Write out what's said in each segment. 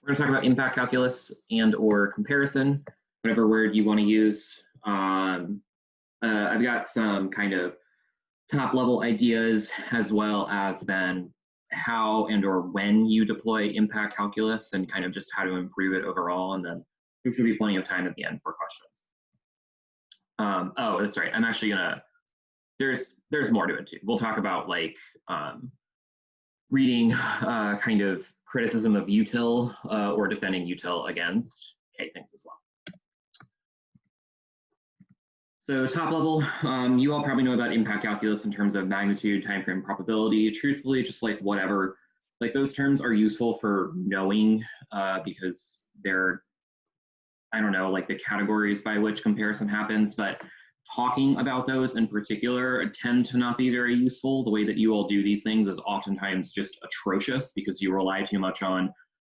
We're going to talk about impact calculus and or comparison, whatever word you want to use. I've got some kind of top level ideas as well as then how and or when you deploy impact calculus and kind of just how to improve it overall. And then there should be plenty of time at the end for questions. Oh, that's right. I'm actually gonna, there's more to it too. We'll talk about like reading kind of criticism of util or defending util against things as well. So top level, you all probably know about impact calculus in terms of magnitude, time frame, probability. Truthfully, just like whatever, like those terms are useful for knowing because they're, I don't know, like the categories by which comparison happens, but talking about those in particular tend to not be very useful. The way that you all do these things is oftentimes just atrocious because you rely too much on,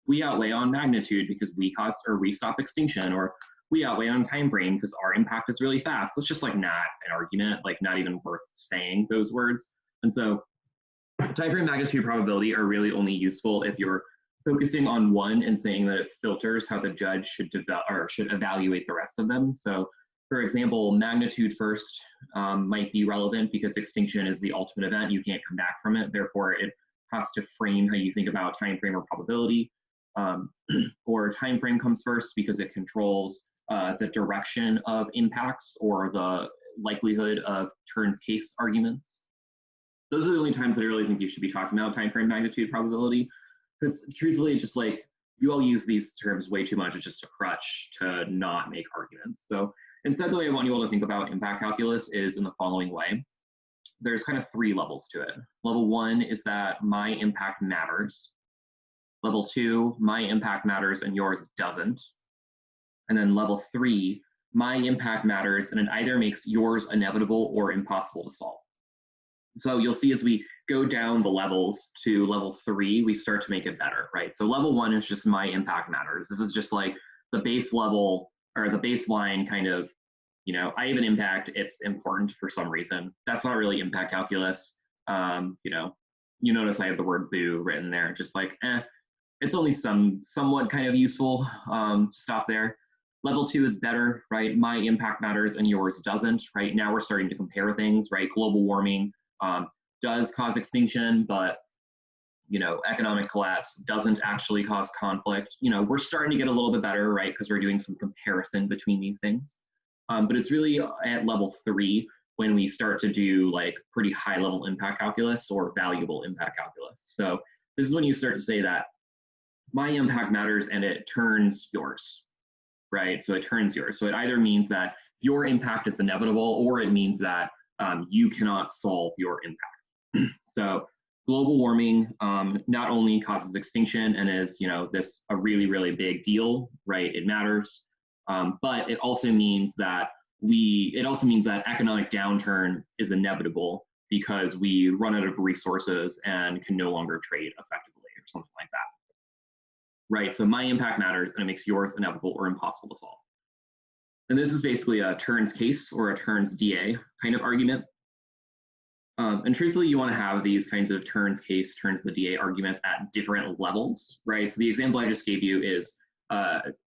we outweigh on magnitude because we cause or we stop extinction, or we outweigh on time frame because our impact is really fast. That's just like not an argument, like not even worth saying those words. And so time frame, magnitude, probability are really only useful if you're focusing on one and saying that it filters how the judge should evaluate the rest of them. So for example, magnitude first might be relevant because extinction is the ultimate event. You can't come back from it. Therefore, it has to frame how you think about time frame or probability. Or time frame comes first because it controls the direction of impacts or the likelihood of turns case arguments. Those are the only times that I really think you should be talking about time frame, magnitude, probability, because truthfully, just like you all use these terms way too much. It's just a crutch to not make arguments. So instead, the way I want you all to think about impact calculus is in the following way. There's kind of three levels to it. Level one is that my impact matters. Level two, my impact matters and yours doesn't. And then level three, my impact matters and it either makes yours inevitable or impossible to solve. So you'll see as we go down the levels to level three, we start to make it better, right? So level one is just my impact matters. This is just like the base level or the baseline kind of, you know, I have an impact, it's important for some reason. That's not really impact calculus. You know, you notice I have the word boo written there, just like, it's only somewhat kind of useful. Stop there. Level two is better, right? My impact matters and yours doesn't, right? Now we're starting to compare things, right? Global warming does cause extinction, but you know, economic collapse doesn't actually cause conflict. You know, we're starting to get a little bit better, right? Because we're doing some comparison between these things. But it's really at level three when we start to do like pretty high level impact calculus or valuable impact calculus. So this is when you start to say that my impact matters and it turns yours, right? So it turns yours. So it either means that your impact is inevitable or it means that you cannot solve your impact. So global warming not only causes extinction and is, you know, this a really, really big deal, right? It matters, but it also means that economic downturn is inevitable because we run out of resources and can no longer trade effectively or something like that. Right, so my impact matters and it makes yours inevitable or impossible to solve. And this is basically a turns case or a turns DA kind of argument. And truthfully, you want to have these kinds of turns case, turns the DA arguments at different levels, right? So the example I just gave you is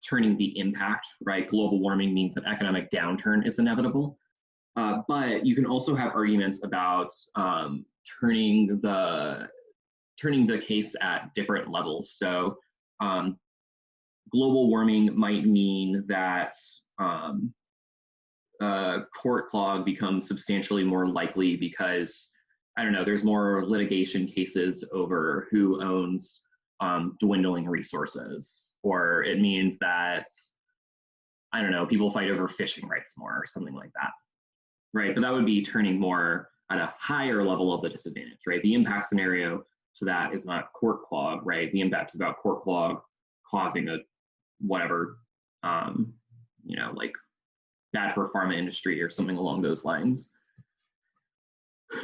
turning the impact, right? Global warming means that economic downturn is inevitable. But you can also have arguments about turning the case at different levels. So global warming might mean that court clog becomes substantially more likely because, I don't know, there's more litigation cases over who owns dwindling resources, or it means that, I don't know, people fight over fishing rights more or something like that, right? But that would be turning more at a higher level of the disadvantage, right? The impact scenario to that is not court clog, right? The impact is about court clog causing a whatever, you know, like bad for pharma industry or something along those lines.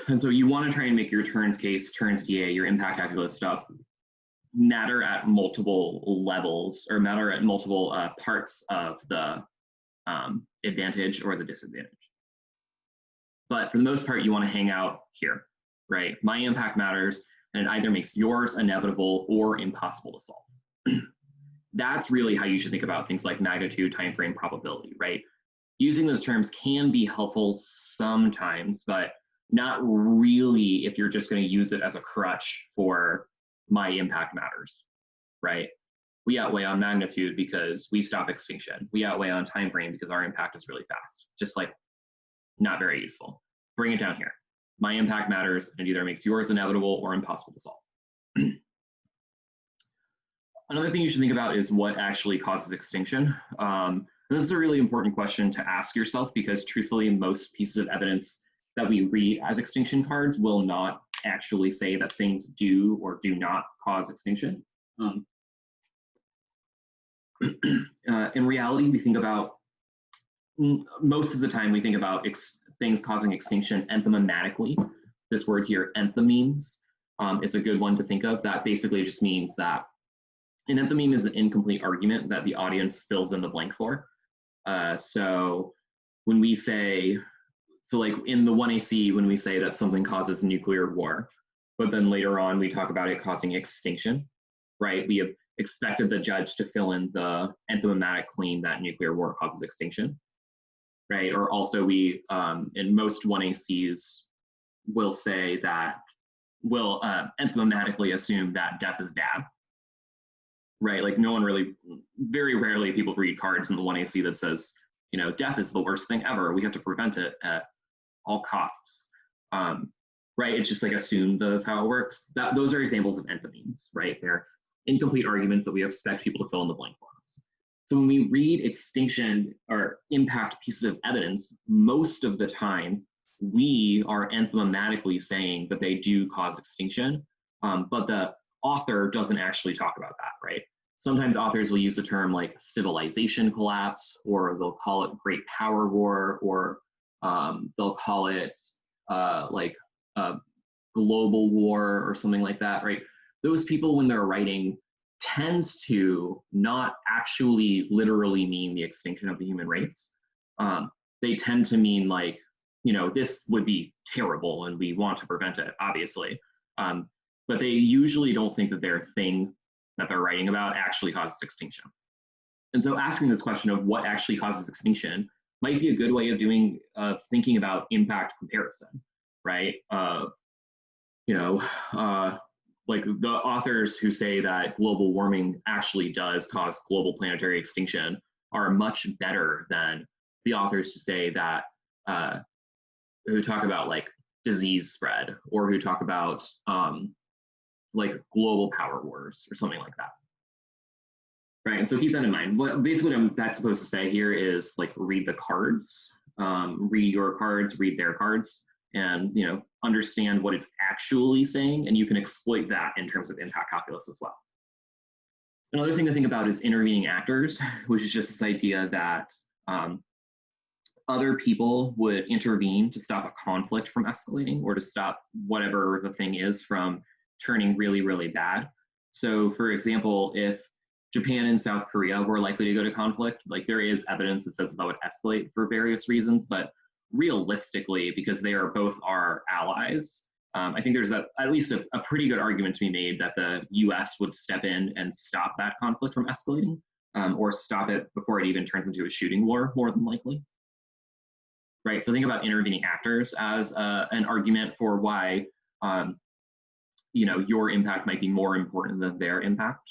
And so you want to try and make your turns case, turns DA, your impact calculus stuff matter at multiple levels or matter at multiple parts of the advantage or the disadvantage. But for the most part, you want to hang out here, right? My impact matters and it either makes yours inevitable or impossible to solve. that's really how you should think about things like magnitude, time frame, probability, right? Using those terms can be helpful sometimes, but not really if you're just going to use it as a crutch for my impact matters, right? We outweigh on magnitude because we stop extinction. We outweigh on time frame because our impact is really fast. Just like not very useful. Bring it down here. My impact matters, and it either makes yours inevitable or impossible to solve. Another thing you should think about is what actually causes extinction. This is a really important question to ask yourself because truthfully, most pieces of evidence that we read as extinction cards will not actually say that things do or do not cause extinction. In reality, we think about, most of the time we think about things causing extinction enthematically. This word here, enthymemes, is a good one to think of. That basically just means that an enthymeme is an incomplete argument that the audience fills in the blank for. So when we say, so like in the 1AC, when we say that something causes nuclear war, but then later on we talk about it causing extinction, right? We have expected the judge to fill in the enthematic claim that nuclear war causes extinction, right? Or also we, in most 1ACs, will say that, will enthematically assume that death is bad, right? Like no one really, very rarely people read cards in the 1AC that says, you know, death is the worst thing ever. We have to prevent it at all costs, right? It's just like assumed that's how it works. Those are examples of enthymemes, right? They're incomplete arguments that we expect people to fill in the blank for us. So when we read extinction or impact pieces of evidence, most of the time we are enthematically saying that they do cause extinction, but the author doesn't actually talk about that, right? Sometimes authors will use a term like civilization collapse, or they'll call it great power war, or they'll call it like global war or something like that, right? Those people, when they're writing, tend to not actually literally mean the extinction of the human race. They tend to mean like, you know, this would be terrible and we want to prevent it, obviously. But they usually don't think that their thing that they're writing about actually causes extinction. And so asking this question of what actually causes extinction might be a good way of doing, thinking about impact comparison, right? You know, like the authors who say that global warming actually does cause global planetary extinction are much better than the authors who say that, who talk about like disease spread, or who talk about like global power wars or something like that. Right, and so keep that in mind. Basically what that's supposed to say here is like read the cards, read your cards, read their cards, and you know, understand what it's actually saying, and you can exploit that in terms of impact calculus as well. Another thing to think about is intervening actors, which is just this idea that other people would intervene to stop a conflict from escalating, or to stop whatever the thing is from turning really, really bad. So for example, if Japan and South Korea were likely to go to conflict, like there is evidence that says that would escalate for various reasons, but realistically, because they are both our allies, I think there's at least a pretty good argument to be made that the US would step in and stop that conflict from escalating, or stop it before it even turns into a shooting war, more than likely. Right, so think about intervening actors as an argument for why you know, your impact might be more important than their impact.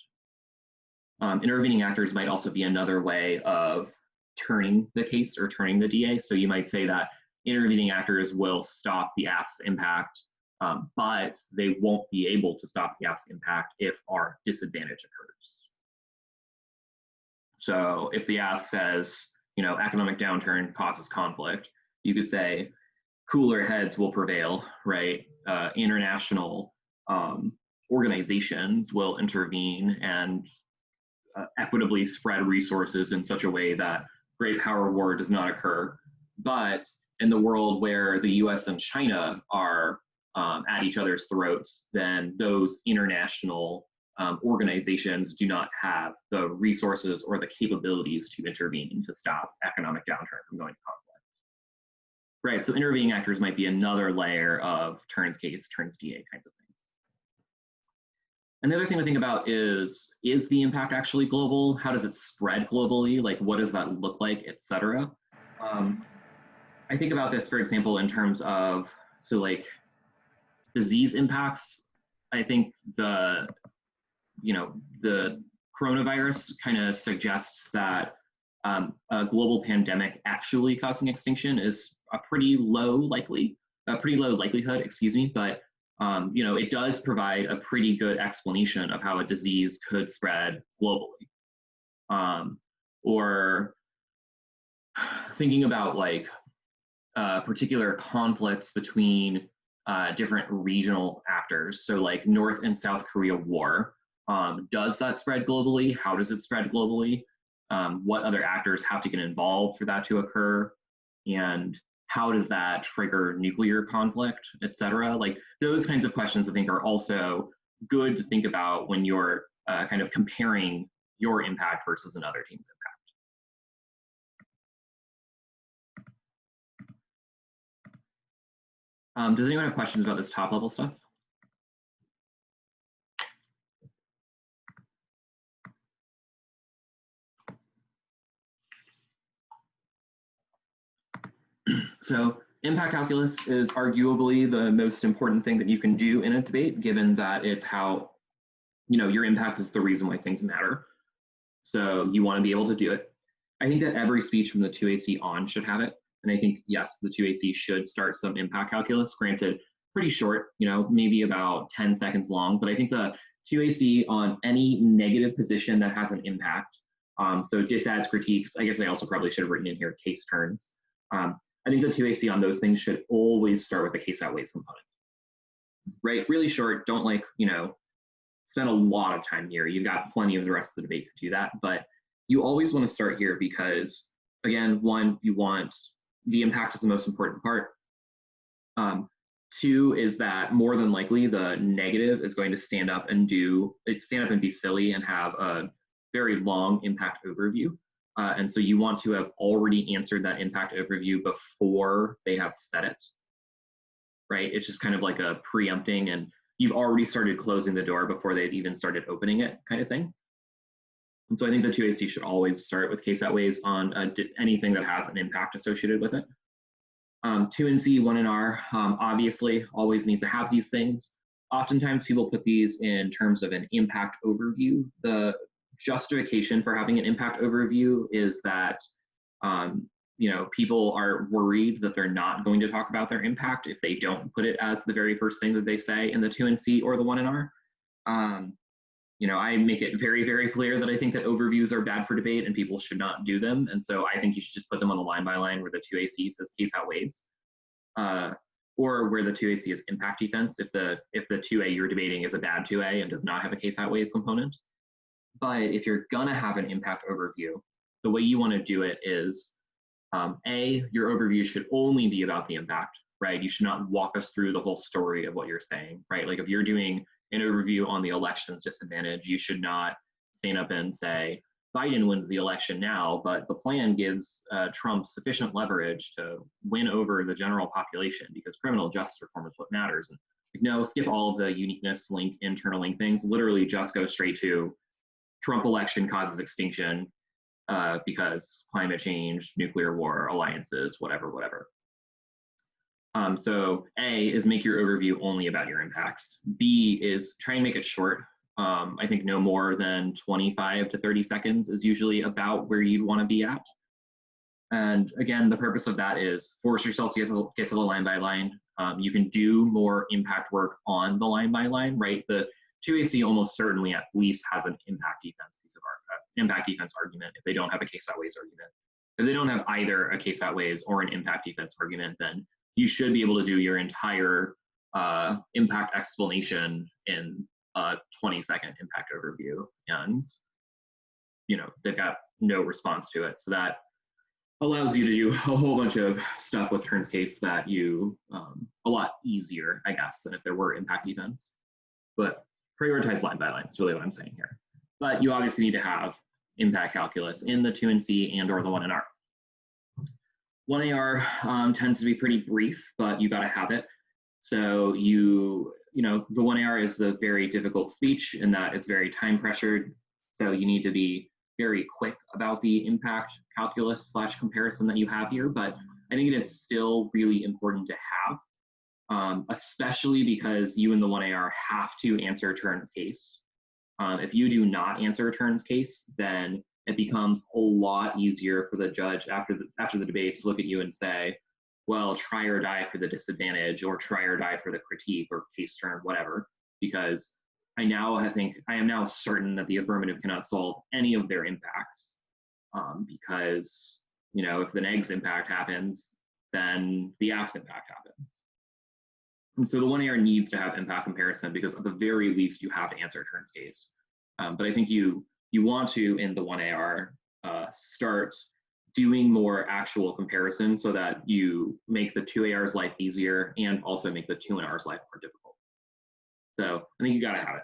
Intervening actors might also be another way of turning the case or turning the DA. So you might say that intervening actors will stop the AF's impact, but they won't be able to stop the AF's impact if our disadvantage occurs. So if the AF says, you know, economic downturn causes conflict, you could say cooler heads will prevail, right? International organizations will intervene and equitably spread resources in such a way that great power war does not occur. But in the world where the US and China are at each other's throats, then those international organizations do not have the resources or the capabilities to intervene to stop economic downturn from going to conflict. Right, so intervening actors might be another layer of turns case, turns DA kinds of things. And the other thing to think about is the impact actually global? How does it spread globally? Like, what does that look like, et cetera? I think about this, for example, in terms of, so like disease impacts. I think the coronavirus kind of suggests that a global pandemic actually causing extinction is a pretty low likelihood, excuse me, but it does provide a pretty good explanation of how a disease could spread globally. Or thinking about like particular conflicts between different regional actors. So like North and South Korea war, does that spread globally? How does it spread globally? What other actors have to get involved for that to occur? And how does that trigger nuclear conflict, et cetera? Like those kinds of questions I think are also good to think about when you're kind of comparing your impact versus another team's impact. Does anyone have questions about this top level stuff? So impact calculus is arguably the most important thing that you can do in a debate, given that it's how, your impact is the reason why things matter. So you want to be able to do it. I think that every speech from the 2AC on should have it. And I think, yes, the 2AC should start some impact calculus, granted, pretty short, maybe about 10 seconds long. But I think the 2AC on any negative position that has an impact, so disads, critiques, I guess I also probably should have written in here case turns. I think the 2AC on those things should always start with the case outweighs component. Right, really short, don't spend a lot of time here. You've got plenty of the rest of the debate to do that, but you always want to start here because, again, one, you want the impact is the most important part. Two is that more than likely the negative is going to stand up and be silly and have a very long impact overview. And so you want to have already answered that impact overview before they have said it, right? It's just kind of like a preempting, and you've already started closing the door before they've even started opening it kind of thing. And so I think the 2AC should always start with case outweighs on anything that has an impact associated with it. 2NC, 1NR, obviously always needs to have these things. Oftentimes people put these in terms of an impact overview. The justification for having an impact overview is that people are worried that they're not going to talk about their impact if they don't put it as the very first thing that they say in the 2NC or the 1NR. I make it very, very clear that I think that overviews are bad for debate and people should not do them. And so I think you should just put them on the line by line where the 2AC says case outweighs, or where the 2AC is impact defense if the 2A you're debating is a bad 2A and does not have a case outweighs component. But if you're gonna have an impact overview, the way you want to do it is, your overview should only be about the impact, right? You should not walk us through the whole story of what you're saying, right? Like if you're doing an overview on the election's disadvantage, you should not stand up and say, Biden wins the election now, but the plan gives Trump sufficient leverage to win over the general population because criminal justice reform is what matters. And no, skip all of the uniqueness link, internal link things, literally just go straight to Trump election causes extinction because climate change, nuclear war, alliances, whatever. So A is make your overview only about your impacts. B is try and make it short. I think no more than 25 to 30 seconds is usually about where you'd want to be at. And again, the purpose of that is force yourself to get to the line by line. You can do more impact work on the line by line, right? The 2AC almost certainly at least has an impact defense piece of impact defense argument if they don't have a case outweighs argument. If they don't have either a case outweighs or an impact defense argument, then you should be able to do your entire impact explanation in a 20-second impact overview. And, they've got no response to it. So that allows you to do a whole bunch of stuff with turns case that you, a lot easier, I guess, than if there were impact defense. But prioritize line by line is really what I'm saying here. But you obviously need to have impact calculus in the 2NC and or the 1NR. 1AR tends to be pretty brief, but you got to have it. So you you know, the 1AR is a very difficult speech in that it's very time pressured. So you need to be very quick about the impact calculus / comparison that you have here. But I think it is still really important to have, especially because you in the 1AR have to answer Turin's case. If you do not answer Turin's case, then it becomes a lot easier for the judge after the debate to look at you and say, well, try or die for the disadvantage, or try or die for the critique or case turn, whatever, because I am now certain that the affirmative cannot solve any of their impacts, because, you know, if the neg's impact happens, then the asked impact happens. And so the 1AR needs to have impact comparison because at the very least you have to answer Turin's case. But I think you want to, in the 1AR, start doing more actual comparisons so that you make the 2AR's life easier and also make the 2NR's life more difficult. So I think you gotta have it.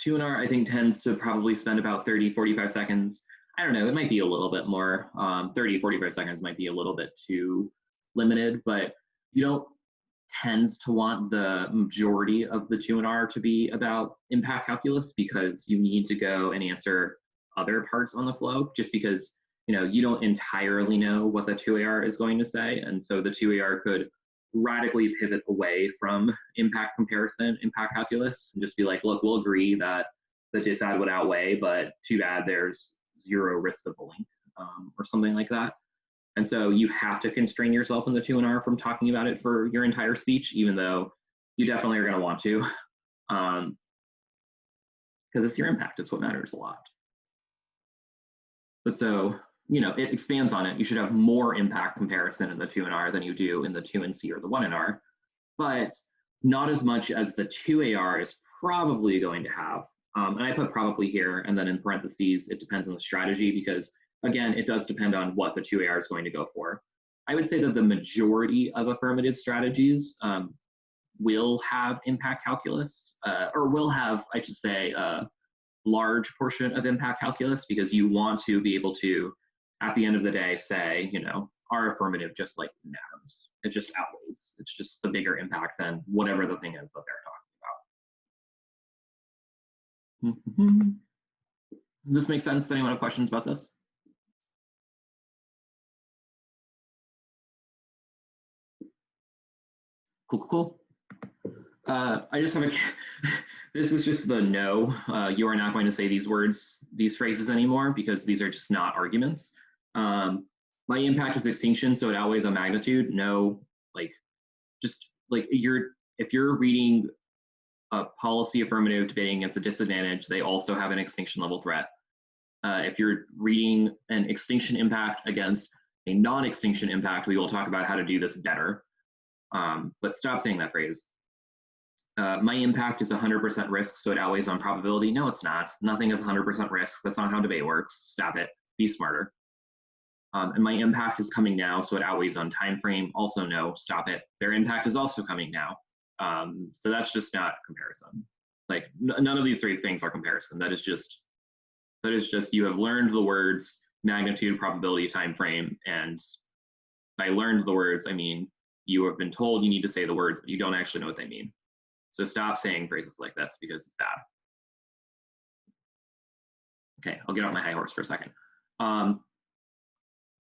2NR, I think, tends to probably spend about 30, 45 seconds. I don't know, it might be a little bit more. 30, 45 seconds might be a little bit too limited, but you don't tend to want the majority of the 2NR to be about impact calculus because you need to go and answer other parts on the flow, just because, you know, you don't entirely know what the 2AR is going to say. And so the 2AR could radically pivot away from impact comparison, impact calculus, and just be like, look, we'll agree that the disad would outweigh, but too bad there's zero risk of a link, or something like that. And so you have to constrain yourself in the 2NR from talking about it for your entire speech, even though you definitely are going to want to, because it's your impact, it's what matters a lot. But so, you know, it expands on it. You should have more impact comparison in the 2NR than you do in the 2NC or the 1NR, but not as much as the 2AR is probably going to have. And I put probably here, and then in parentheses, it depends on the strategy, because again, it does depend on what the 2AR is going to go for. I would say that the majority of affirmative strategies will have impact calculus, or will have, I should say, a large portion of impact calculus, because you want to be able to, at the end of the day, say, you know, our affirmative just like matters. It just outweighs. It's just the bigger impact than whatever the thing is that they're talking about. Does this make sense? Does anyone have questions about this? Cool. I just have a, this is just the no, you are not going to say these words, these phrases anymore, because these are just not arguments. My impact is extinction, so it outweighs on magnitude. No, like, just like if you're reading a policy affirmative debating against a disadvantage, they also have an extinction level threat. If you're reading an extinction impact against a non-extinction impact, we will talk about how to do this better. But stop saying that phrase. My impact is 100% risk, so it outweighs on probability. No, it's not. Nothing is 100% risk. That's not how debate works. Stop it. Be smarter. And my impact is coming now, so it outweighs on time frame. Also, no, stop it. Their impact is also coming now. So that's just not comparison. Like, none of these three things are comparison. That is just you have learned the words magnitude, probability, time frame, and by learned the words, I mean you have been told you need to say the words, but you don't actually know what they mean. So stop saying phrases like this because it's bad. Okay, I'll get on my high horse for a second.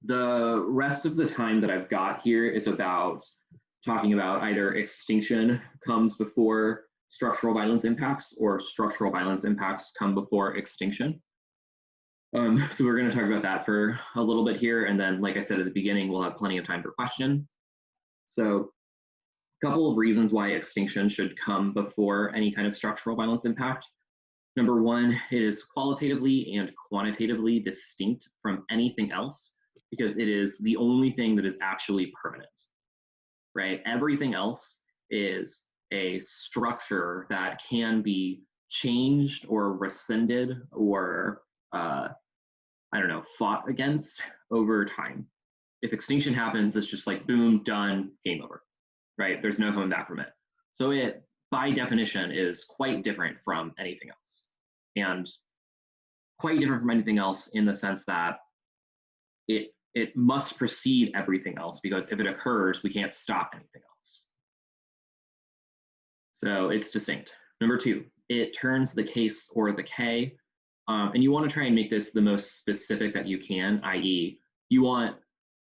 The rest of the time that I've got here is about talking about either extinction comes before structural violence impacts or structural violence impacts come before extinction. So we're going to talk about that for a little bit here, and then, like I said at the beginning, we'll have plenty of time for questions. So a couple of reasons why extinction should come before any kind of structural violence impact. Number one, it is qualitatively and quantitatively distinct from anything else because it is the only thing that is actually permanent, right? Everything else is a structure that can be changed or rescinded or, I don't know, fought against over time. If extinction happens, it's just like, boom, done, game over, right? There's no coming back from it. So it, by definition, is quite different from anything else. And quite different from anything else in the sense that it must precede everything else, because if it occurs, we can't stop anything else. So it's distinct. Number two, it turns the case or the K, and you want to try and make this the most specific that you can, i.e., you want,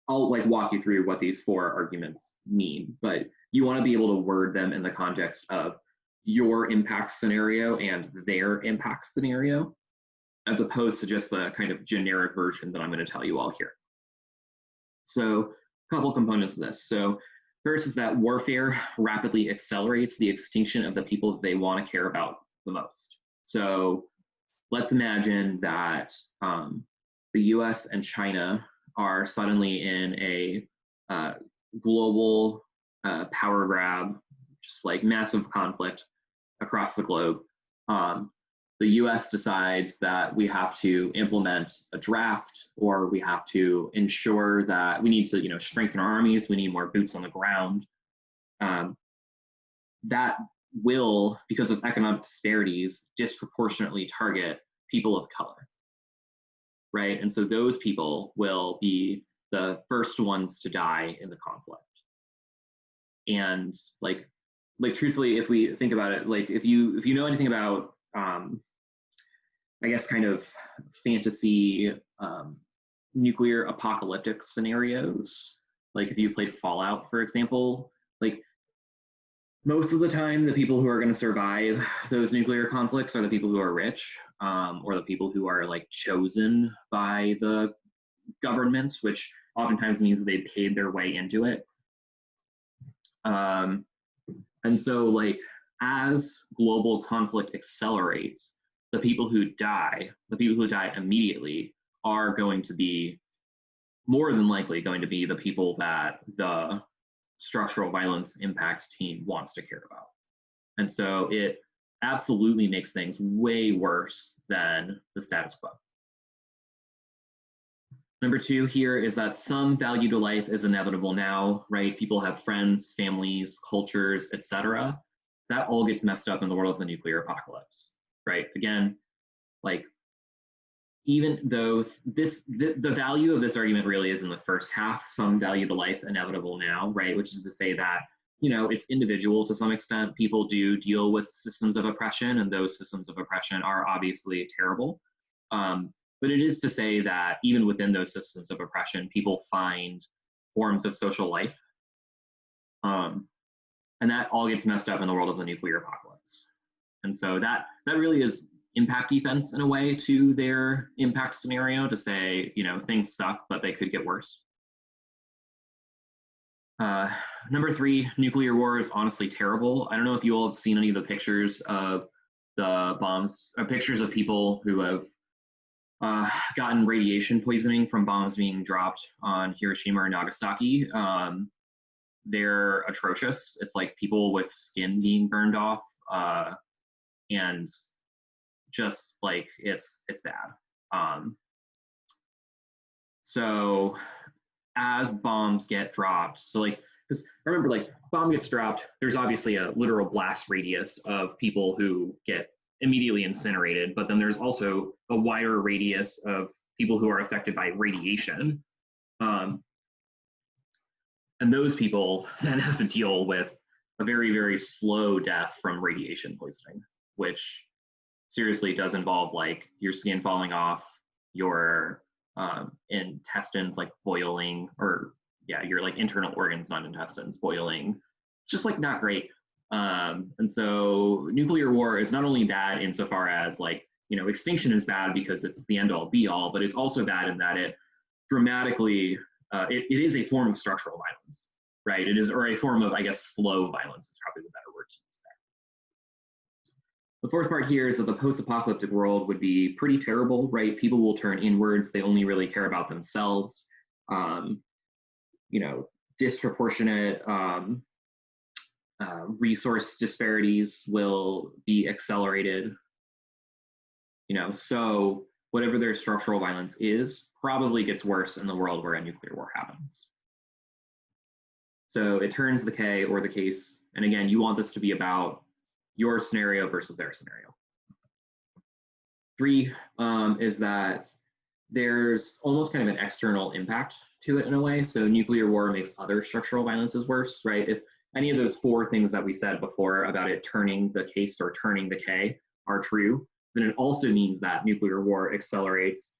I'll like walk you through what these four arguments mean, but you want to be able to word them in the context of your impact scenario and their impact scenario, as opposed to just the kind of generic version that I'm going to tell you all here. So a couple components of this. So first is that warfare rapidly accelerates the extinction of the people that they want to care about the most. So let's imagine that the US and China are suddenly in a global power grab, just like massive conflict across the globe. The US decides that we have to implement a draft, or we have to ensure that we need to, strengthen our armies, we need more boots on the ground. That will, because of economic disparities, disproportionately target people of color, right? And so those people will be the first ones to die in the conflict. And like truthfully, if we think about it, like if you know anything about I guess kind of fantasy nuclear apocalyptic scenarios, like if you played Fallout, for example, like most of the time the people who are going to survive those nuclear conflicts are the people who are rich, or the people who are like chosen by the government, which oftentimes means that they paid their way into it. And so like as global conflict accelerates, the people who die immediately are going to be more than likely going to be the people that the structural violence impacts team wants to care about. And so it absolutely makes things way worse than the status quo. Number two here is that some value to life is inevitable now, right? People have friends, families, cultures, etc. That all gets messed up in the world of the nuclear apocalypse, right? Again, like even though the value of this argument really is in the first half, some value to life inevitable now, right? Which is to say that, it's individual to some extent. People do deal with systems of oppression, and those systems of oppression are obviously terrible. But it is to say that even within those systems of oppression, people find forms of social life. And that all gets messed up in the world of the nuclear apocalypse. And so that really is impact defense in a way to their impact scenario, to say, things suck, but they could get worse. Number three, nuclear war is honestly terrible. I don't know if you all have seen any of the pictures of the bombs, pictures of people who have gotten radiation poisoning from bombs being dropped on Hiroshima or Nagasaki. They're atrocious. It's like people with skin being burned off, and just like it's bad. So as bombs get dropped, so like, because remember, like bomb gets dropped, there's obviously a literal blast radius of people who get immediately incinerated, but then there's also a wider radius of people who are affected by radiation. And those people then have to deal with a very, very slow death from radiation poisoning, which seriously does involve like your skin falling off, your intestines like boiling, or your like internal organs, not intestines, boiling. It's just like not great. And so nuclear war is not only bad insofar as like, extinction is bad because it's the end all be all, but it's also bad in that it dramatically, it is a form of structural violence, right? It is, or a form of, I guess, slow violence is probably the better word to use there. The fourth part here is that the post-apocalyptic world would be pretty terrible, right? People will turn inwards. They only really care about themselves. Disproportionate resource disparities will be accelerated. So whatever their structural violence is probably gets worse in the world where a nuclear war happens. So it turns the K or the case. And again, you want this to be about your scenario versus their scenario. Three is that there's almost kind of an external impact to it in a way. So nuclear war makes other structural violences worse, right? any of those four things that we said before about it turning the case or turning the K are true, then it also means that nuclear war accelerates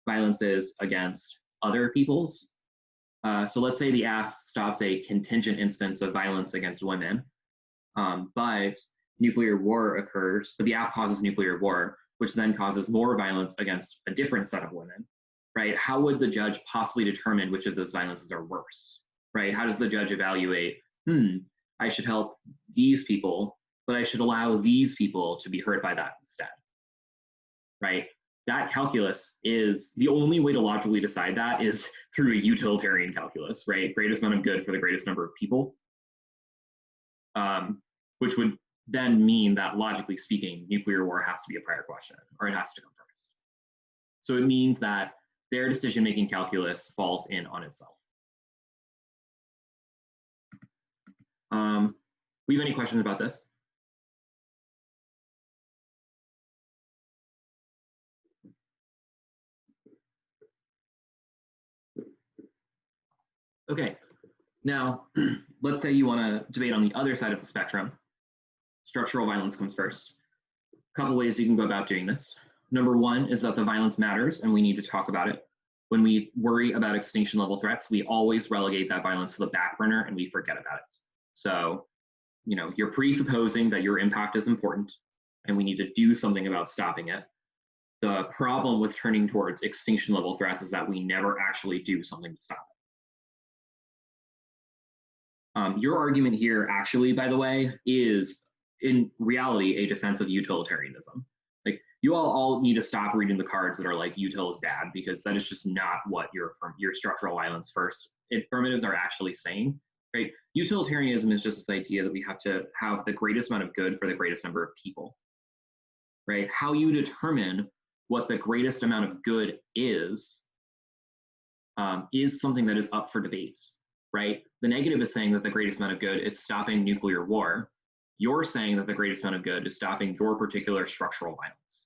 violences against other peoples. So let's say the AF stops a contingent instance of violence against women, but nuclear war occurs, but the AF causes nuclear war, which then causes more violence against a different set of women, right? How would the judge possibly determine which of those violences are worse, right? How does the judge evaluate, I should help these people, but I should allow these people to be hurt by that instead, right? That calculus is the only way to logically decide that is through a utilitarian calculus, right? Greatest amount of good for the greatest number of people, which would then mean that logically speaking, nuclear war has to be a prior question, or it has to come first. So it means that their decision-making calculus falls in on itself. We have any questions about this? Okay, now let's say you want to debate on the other side of the spectrum. Structural violence comes first. A couple ways you can go about doing this. Number one is that the violence matters and we need to talk about it. When we worry about extinction level threats, we always relegate that violence to the back burner and we forget about it. So, you know, you're presupposing that your impact is important and we need to do something about stopping it. The problem with turning towards extinction level threats is that we never actually do something to stop it. Your argument here actually, by the way, is in reality a defense of utilitarianism. Like, you all need to stop reading the cards that are like util is bad, because that is just not what your structural violence first affirmatives are actually saying, right? Utilitarianism is just this idea that we have to have the greatest amount of good for the greatest number of people, right? How you determine what the greatest amount of good is something that is up for debate, right? The negative is saying that the greatest amount of good is stopping nuclear war. You're saying that the greatest amount of good is stopping your particular structural violence,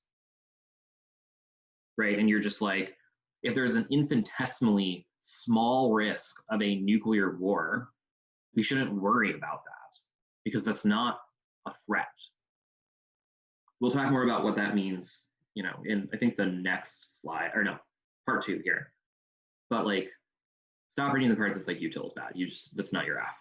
right? And you're just like, if there's an infinitesimally small risk of a nuclear war, we shouldn't worry about that because that's not a threat. We'll talk more about what that means, you know, in I think the next slide, or no, part 2 here. But like, stop reading the cards. It's like util is bad. That's not your AF.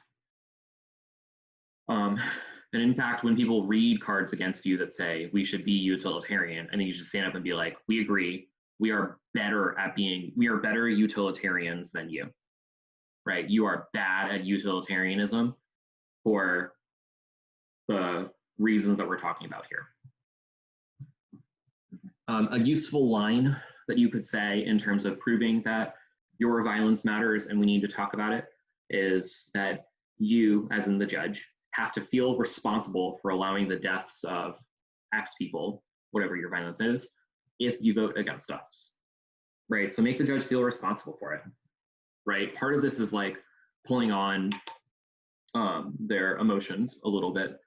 And in fact, when people read cards against you that say we should be utilitarian, and then you just stand up and be like, we agree, we are better utilitarians than you, right? You are bad at utilitarianism for the reasons that we're talking about here. A useful line that you could say in terms of proving that your violence matters and we need to talk about it is that you, as in the judge, have to feel responsible for allowing the deaths of X people, whatever your violence is, if you vote against us, right? So make the judge feel responsible for it, right? Part of this is like pulling on their emotions a little bit,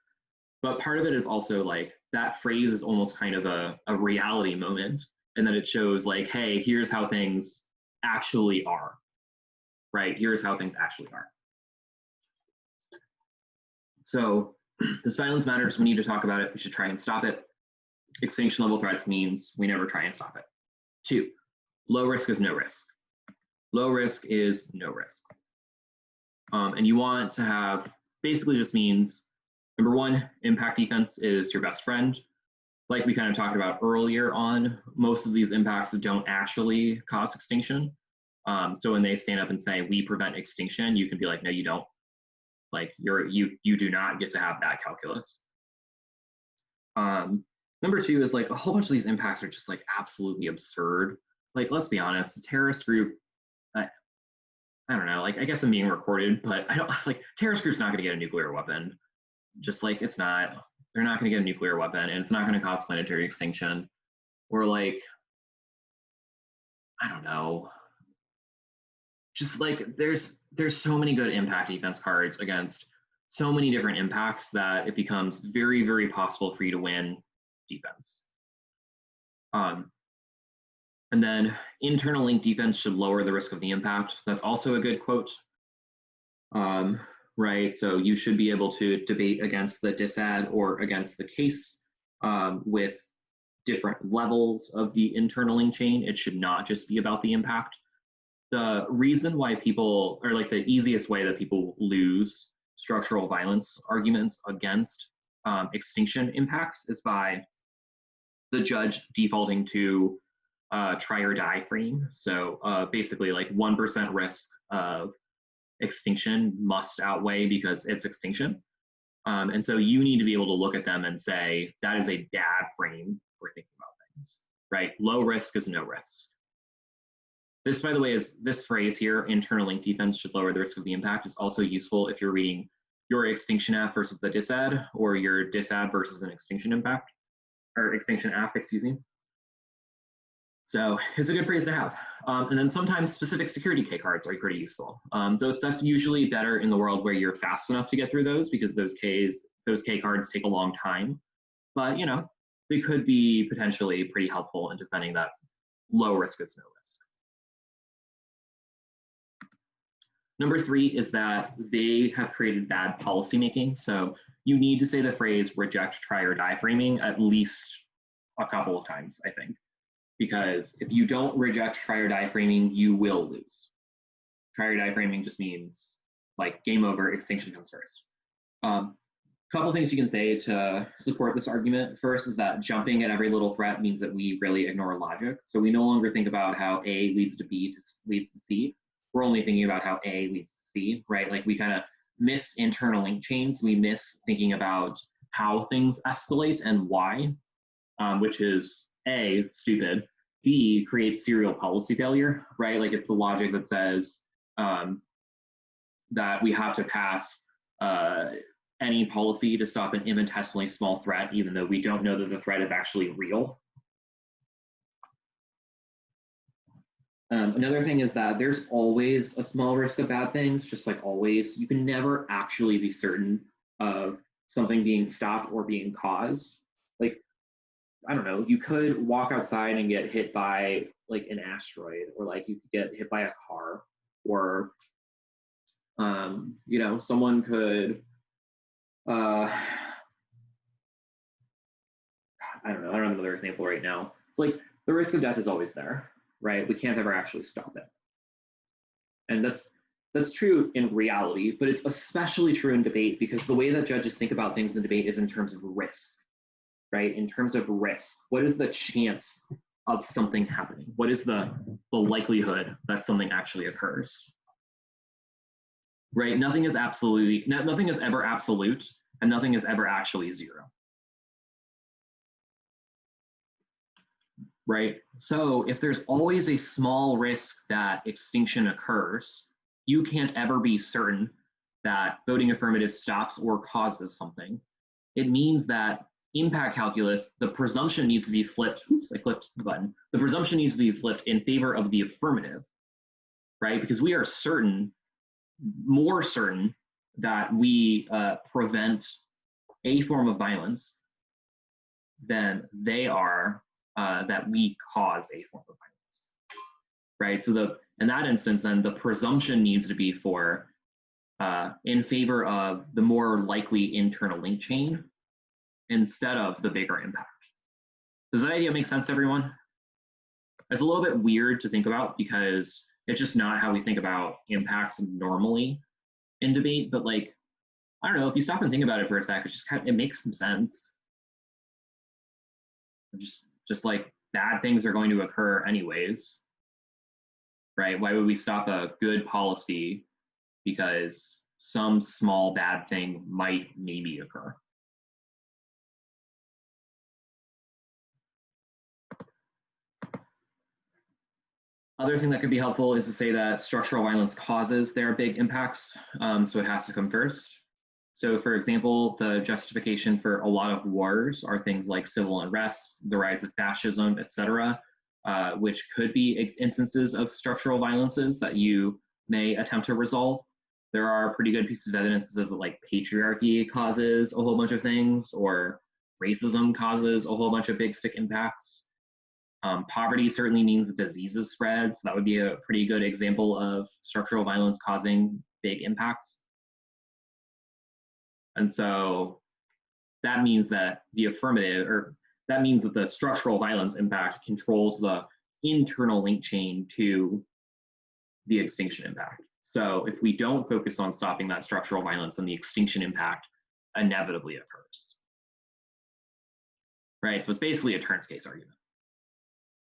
but part of it is also like that phrase is almost kind of a reality moment, and that it shows like, hey, here's how things actually are, right? Here's how things actually are. So this violence matters. We need to talk about it. We should try and stop it. Extinction level threats means we never try and stop it. 2, low risk is no risk. Low risk is no risk. And you want to have, basically just means, number 1, impact defense is your best friend. Like we kind of talked about earlier on, most of these impacts don't actually cause extinction. So when they stand up and say, we prevent extinction, you can be like, no, you don't. Like you do not get to have that calculus. Number 2 is like a whole bunch of these impacts are just like absolutely absurd. Like, let's be honest, a terrorist group, I don't know, like I guess I'm being recorded, but I don't like terrorist group's not gonna get a nuclear weapon. Just like it's not, they're not gonna get a nuclear weapon and it's not gonna cause planetary extinction. Or like, I don't know. Just like there's so many good impact defense cards against so many different impacts that it becomes very, very possible for you to win defense. And then internal link defense should lower the risk of the impact. That's also a good quote. right? So you should be able to debate against the disad or against the case with different levels of the internal link chain. It should not just be about the impact. The reason why people, or like the easiest way that people lose structural violence arguments against extinction impacts is by the judge defaulting to try or die frame. So basically like 1% risk of extinction must outweigh because it's extinction. And so you need to be able to look at them and say, that is a bad frame for thinking about things, right? Low risk is no risk. This, by the way, is this phrase here, internal link defense should lower the risk of the impact, is also useful if you're reading your extinction app versus the disad, or your disad versus an extinction impact, or extinction app, excuse me. So it's a good phrase to have. And then sometimes specific security K cards are pretty useful. That's usually better in the world where you're fast enough to get through those, because those K cards take a long time. But you know, they could be potentially pretty helpful in defending that low risk is no risk. Number 3 is that they have created bad policymaking. So you need to say the phrase reject, try, or die framing at least a couple of times, I think. Because if you don't reject try or die framing, you will lose. Try or die framing just means like game over, extinction comes first. Couple things you can say to support this argument. First is that jumping at every little threat means that we really ignore logic. So we no longer think about how A leads to B leads to C. We're only thinking about how A leads to C, right? Like we kind of miss internal link chains. We miss thinking about how things escalate and why, which is A, stupid, B, creates serial policy failure, right? Like it's the logic that says that we have to pass any policy to stop an infinitesimally small threat, even though we don't know that the threat is actually real. Another thing is that there's always a small risk of bad things, just like always. You can never actually be certain of something being stopped or being caused. Like, I don't know, you could walk outside and get hit by like an asteroid, or like you could get hit by a car, or you know, someone could I don't know, I don't have another example right now. It's like the risk of death is always there, right? We can't ever actually stop it. And that's true in reality, but it's especially true in debate, because the way that judges think about things in debate is in terms of risk, right? In terms of risk, what is the chance of something happening? What is the likelihood that something actually occurs? Right? Nothing is ever absolute, and nothing is ever actually zero. Right? So if there's always a small risk that extinction occurs, you can't ever be certain that voting affirmative stops or causes something. It means that impact calculus, the presumption needs to be flipped. Oops, I clicked the button. The presumption needs to be flipped in favor of the affirmative, right? Because we are certain, more certain, that we prevent a form of violence than they are that we cause a form of violence, right? So in that instance, then the presumption needs to be for in favor of the more likely internal link chain instead of the bigger impact. Does that idea make sense to everyone? It's a little bit weird to think about because it's just not how we think about impacts normally in debate, but like, I don't know, if you stop and think about it for a sec, it's just it makes some sense. Just like bad things are going to occur anyways, right? Why would we stop a good policy because some small bad thing might maybe occur? Other thing that could be helpful is to say that structural violence causes their big impacts, so it has to come first. So for example, the justification for a lot of wars are things like civil unrest, the rise of fascism, etc., which could be instances of structural violences that you may attempt to resolve. There are pretty good pieces of evidence that says that like patriarchy causes a whole bunch of things, or racism causes a whole bunch of big stick impacts. Poverty certainly means that diseases spread, so that would be a pretty good example of structural violence causing big impacts. And so that means that the affirmative, or that means that the structural violence impact controls the internal link chain to the extinction impact. So if we don't focus on stopping that structural violence, then the extinction impact inevitably occurs. Right, so it's basically a turns case argument.